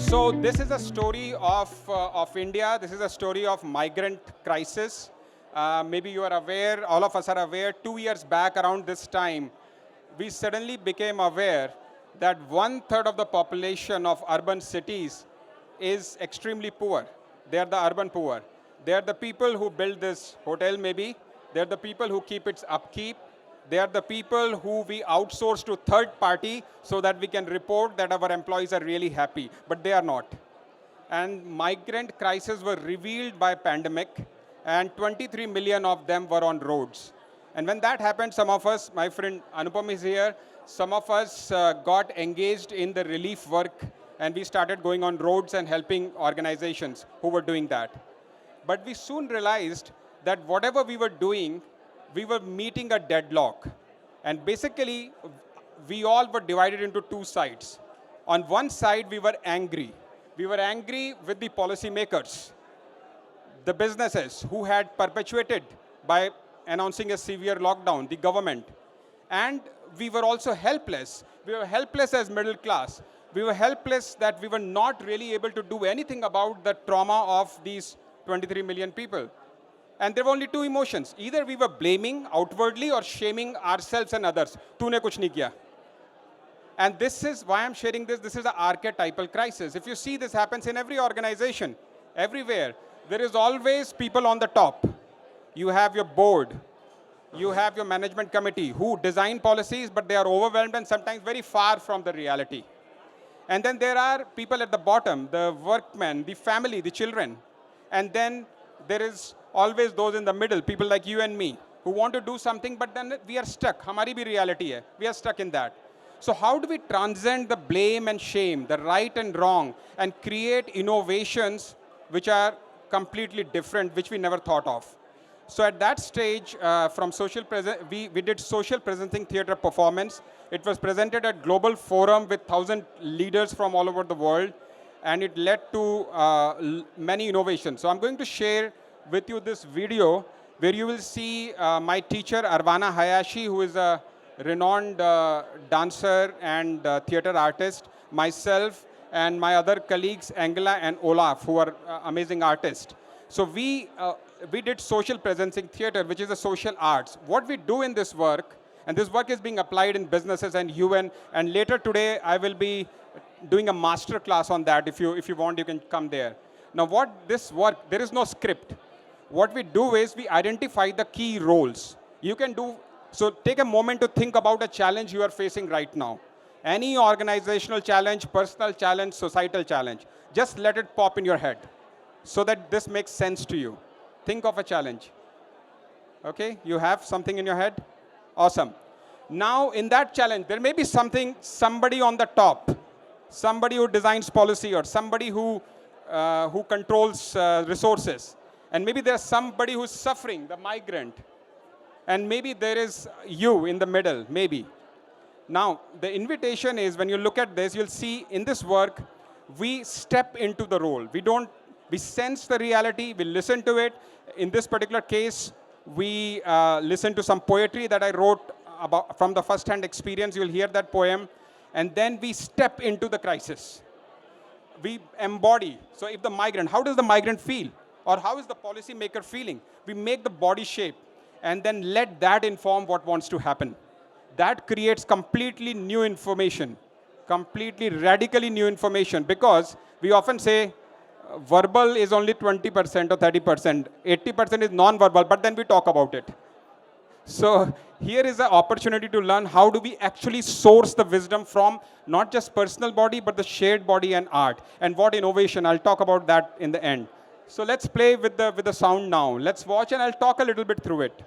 So this is a story of India. This is a story of migrant crisis. Maybe you are aware, all of us are aware, 2 years back around this time, we suddenly became aware that 1/3 of the population of urban cities is extremely poor. They are the urban poor. They are the people who build this hotel maybe. They are the people who keep its upkeep. They are the people who we outsource to third party so that we can report that our employees are really happy, but they are not. And migrant crises were revealed by pandemic, and 23 million of them were on roads. And when that happened, some of us, my friend Anupam is here, some of us got engaged in the relief work, and we started going on roads and helping organizations who were doing that. But we soon realized that whatever we were doing, we were meeting a deadlock. And basically, we all were divided into two sides. On one side, we were angry. We were angry with the policymakers, the businesses who had perpetuated by announcing a severe lockdown, the government. And we were also helpless. We were helpless as middle class. We were helpless that we were not really able to do anything about the trauma of these 23 million people. And there were only two emotions. Either we were blaming outwardly or shaming ourselves and others. तूने कुछ नहीं किया. And this is why I'm sharing this. This is an archetypal crisis. If you see, this happens in every organization, everywhere. There is always people on the top. You have your board. You have your management committee who design policies, but they are overwhelmed and sometimes very far from the reality. And then there are people at the bottom, the workmen, the family, the children. And then there is always those in the middle, people like you and me, who want to do something, but then we are stuck. Hamari bhi reality hai. We are stuck in that. So how do we transcend the blame and shame, the right and wrong, and create innovations which are completely different, which we never thought of? So at that stage, from we did social presenting theater performance. It was presented at Global Forum with 1,000 leaders from all over the world, and it led to many innovations. So I'm going to share with you this video where you will see my teacher, Arvana Hayashi, who is a renowned dancer and theater artist, myself, and my other colleagues, Angela and Olaf, who are amazing artists. So we did social presencing theater, which is a social arts. What we do in this work, and this work is being applied in businesses and UN, and later today I will be doing a master class on that. If you want, you can come there. Now what this work, there is no script. What we do is we identify the key roles. You can do, so take a moment to think about a challenge you are facing right now. Any organizational challenge, personal challenge, societal challenge. Just let it pop in your head so that this makes sense to you. Think of a challenge. Okay, you have something in your head? Awesome. Now in that challenge, there may be somebody on the top, somebody who designs policy or somebody who controls resources. And maybe there's somebody who's suffering, the migrant. And maybe there is you in the middle, maybe. Now, the invitation is, when you look at this, you'll see in this work, we step into the role. We sense the reality, we listen to it. In this particular case, we listen to some poetry that I wrote about from the first-hand experience. You'll hear that poem. And then we step into the crisis. We embody. So if the migrant, how does the migrant feel? Or how is the policymaker feeling? We make the body shape and then let that inform what wants to happen. That creates completely new information, completely radically new information, because we often say verbal is only 20% or 30%, 80% is non-verbal, but then we talk about it. So here is an opportunity to learn how do we actually source the wisdom from not just personal body, but the shared body and art. And what innovation, I'll talk about that in the end. So let's play with the sound now. Let's watch and I'll talk a little bit through it.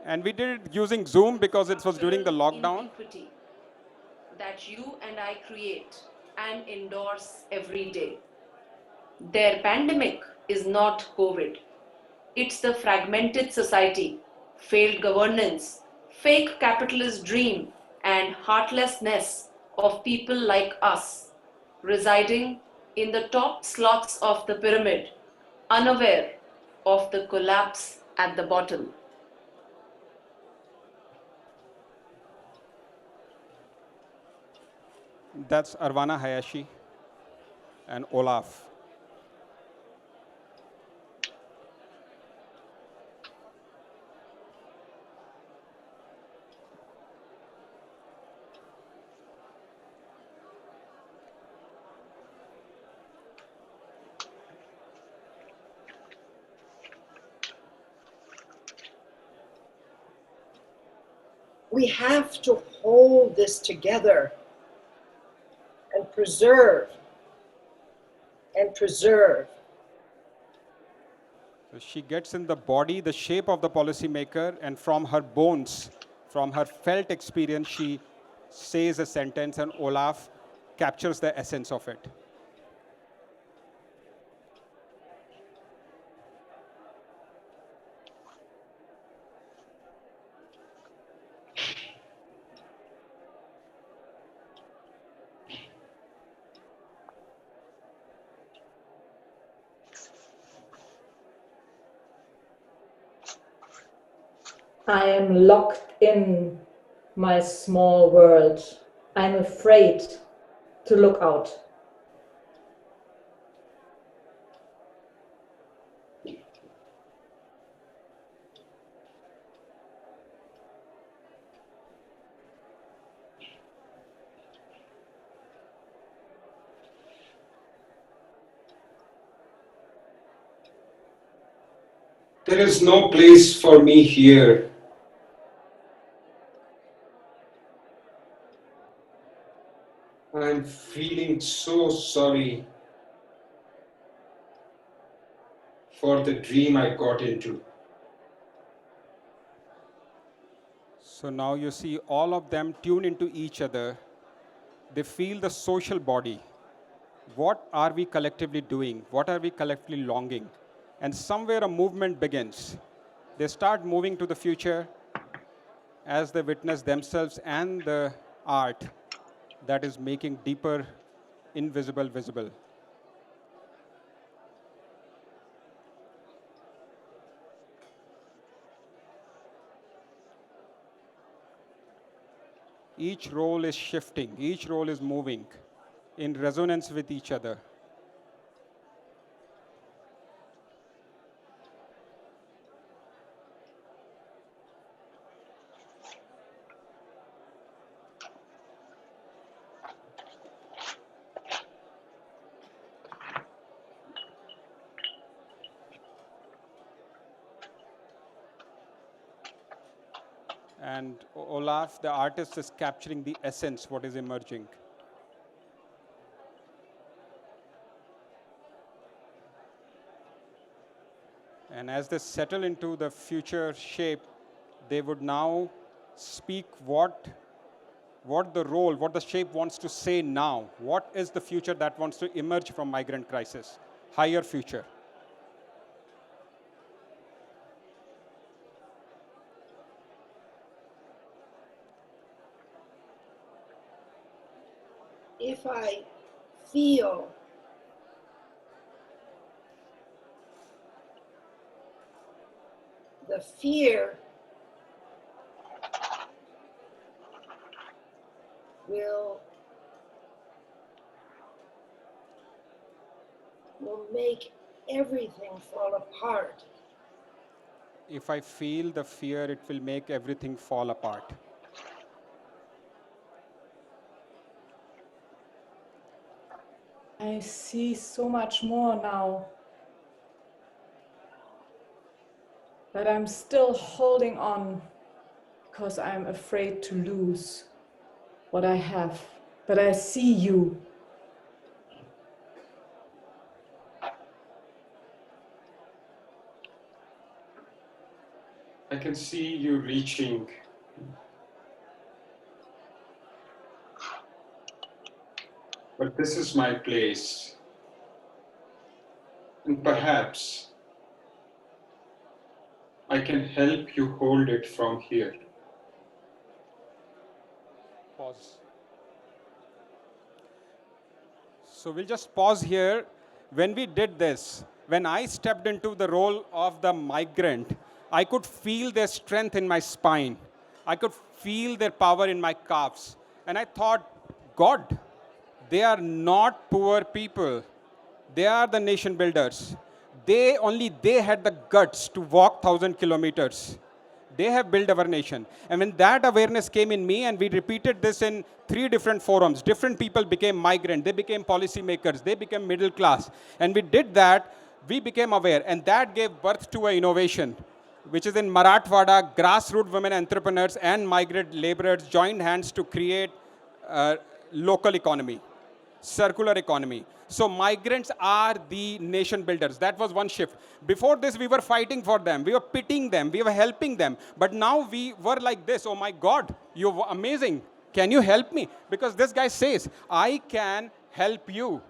And we did it using Zoom because it was during the lockdown. Iniquity that you and I create and endorse every day. Their pandemic is not COVID. It's the fragmented society, failed governance, fake capitalist dream, and heartlessness of people like us, residing in the top slots of the pyramid, unaware of the collapse at the bottom. That's Arvana Hayashi. and Olaf. We have to hold this together and preserve and preserve. So she gets in the body, the shape of the policymaker, and from her bones, from her felt experience, she says a sentence, and Olaf captures the essence of it. I am locked in my small world. I'm afraid to look out. There is no place for me here. I'm feeling so sorry for the dream I got into. So now you see all of them tune into each other. They feel the social body. What are we collectively doing? What are we collectively longing? And somewhere a movement begins. They start moving to the future as they witness themselves and the art that is making deeper, invisible, visible. Each role is shifting, each role is moving in resonance with each other. And Olaf, the artist, is capturing the essence, what is emerging. And as they settle into the future shape, they would now speak what the role, what the shape wants to say now. What is the future that wants to emerge from migrant crisis? Higher future. If I feel the fear will make everything fall apart. If I feel the fear, it will make everything fall apart. I see so much more now. But I'm still holding on because I'm afraid to lose what I have. But I see you. I can see you reaching. But this is my place. And perhaps I can help you hold it from here. Pause. So we'll just pause here. When we did this, when I stepped into the role of the migrant, I could feel their strength in my spine. I could feel their power in my calves. And I thought, God, they are not poor people. They are the nation builders. They had the guts to walk 1,000 kilometers. They have built our nation. And when that awareness came in me, and we repeated this in 3 different forums, different people became migrant, they became policymakers, they became middle class. And we did that, we became aware. And that gave birth to an innovation, which is in Marathwada, grassroots women entrepreneurs and migrant laborers joined hands to create local economy, circular economy. So migrants are the nation builders. That was one shift. Before this, we were fighting for them. We were pitying them. We were helping them. But now we were like this. Oh my God, you're amazing. Can you help me? Because this guy says, I can help you.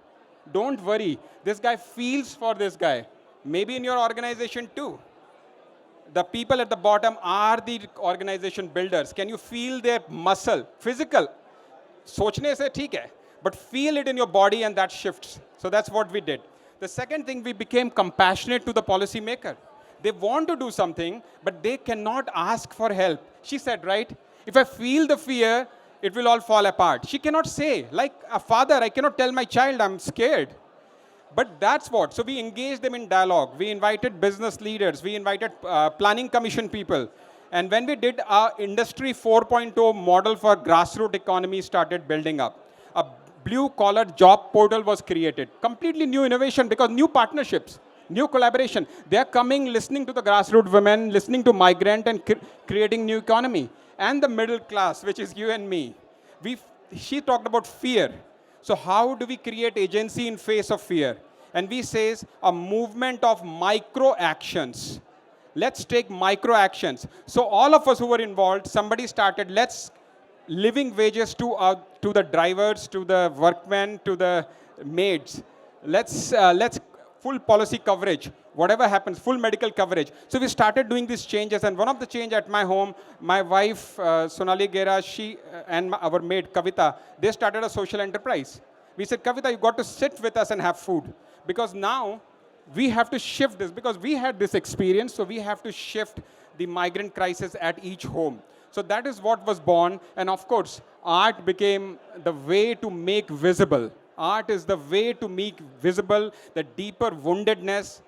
Don't worry. This guy feels for this guy. Maybe in your organization too. The people at the bottom are the organization builders. Can you feel their muscle? Physical. सोचने से ठीक है, but feel it in your body and that shifts. So that's what we did. The second thing, we became compassionate to the policymaker. They want to do something, but they cannot ask for help. She said, right, if I feel the fear, it will all fall apart. She cannot say, like a father, I cannot tell my child I'm scared. But that's what. So we engaged them in dialogue. We invited business leaders. We invited planning commission people. And when we did our Industry 4.0 model for grassroots economy started building up, a blue-collar job portal was created. Completely new innovation because new partnerships, new collaboration. They are coming, listening to the grassroots women, listening to migrant and creating new economy. And the middle class, which is you and me. She talked about fear. So how do we create agency in face of fear? And we say a movement of micro actions. Let's take micro actions. So all of us who were involved, somebody started, let's living wages to the drivers, to the workmen, to the maids. Let's full policy coverage. Whatever happens, full medical coverage. So we started doing these changes. And one of the change at my home, my wife, Sonali Gera, she and our maid, Kavita, they started a social enterprise. We said, Kavita, you got to sit with us and have food. Because now, we have to shift this because we had this experience, so we have to shift the migrant crisis at each home. So that is what was born, and of course, art became the way to make visible. Art is the way to make visible the deeper woundedness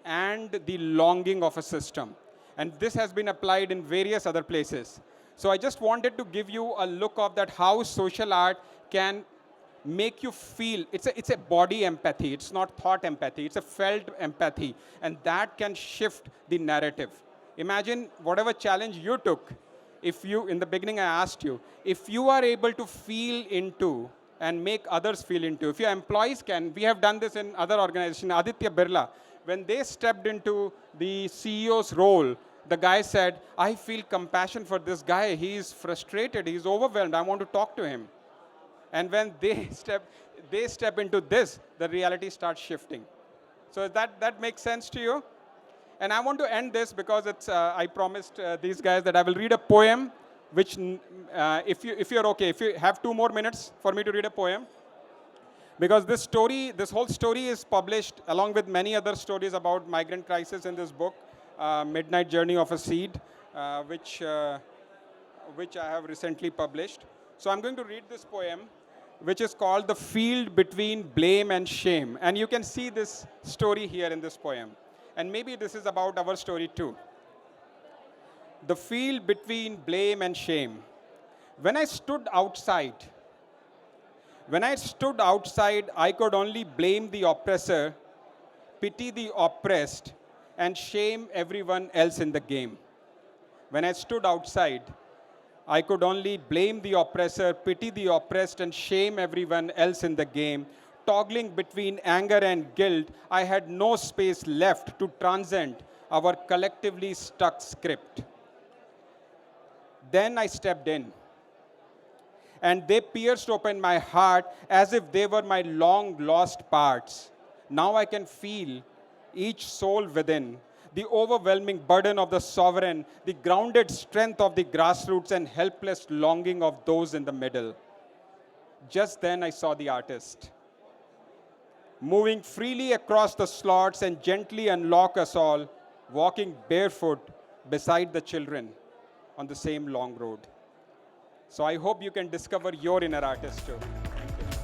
and the longing of a system. And this has been applied in various other places. So I just wanted to give you a look of that how social art can make you feel. It's a body empathy. It's not thought empathy. It's a felt empathy. And that can shift the narrative. Imagine whatever challenge you took. If you, in the beginning I asked you, if you are able to feel into and make others feel into, if your employees can, we have done this in other organizations, Aditya Birla, when they stepped into the CEO's role, the guy said, I feel compassion for this guy. He is frustrated. He is overwhelmed. I want to talk to him. And when they step into this, the reality starts shifting. So that makes sense to you? And I want to end this because it's, I promised these guys that I will read a poem, which if you're okay, if you have 2 more minutes for me to read a poem. Because this whole story is published along with many other stories about migrant crisis in this book, Midnight Journey of a Seed, which I have recently published. So I'm going to read this poem, which is called The Field Between Blame and Shame. And you can see this story here in this poem. And maybe this is about our story too. The field between blame and shame. When I stood outside, I could only blame the oppressor, pity the oppressed, and shame everyone else in the game. When I stood outside, I could only blame the oppressor, pity the oppressed, and shame everyone else in the game. Toggling between anger and guilt, I had no space left to transcend our collectively stuck script. Then I stepped in, and they pierced open my heart as if they were my long-lost parts. Now I can feel each soul within, the overwhelming burden of the sovereign, the grounded strength of the grassroots, and helpless longing of those in the middle. Just then I saw the artist, moving freely across the slots and gently unlock us all, walking barefoot beside the children on the same long road. So I hope you can discover your inner artist too. Thank you.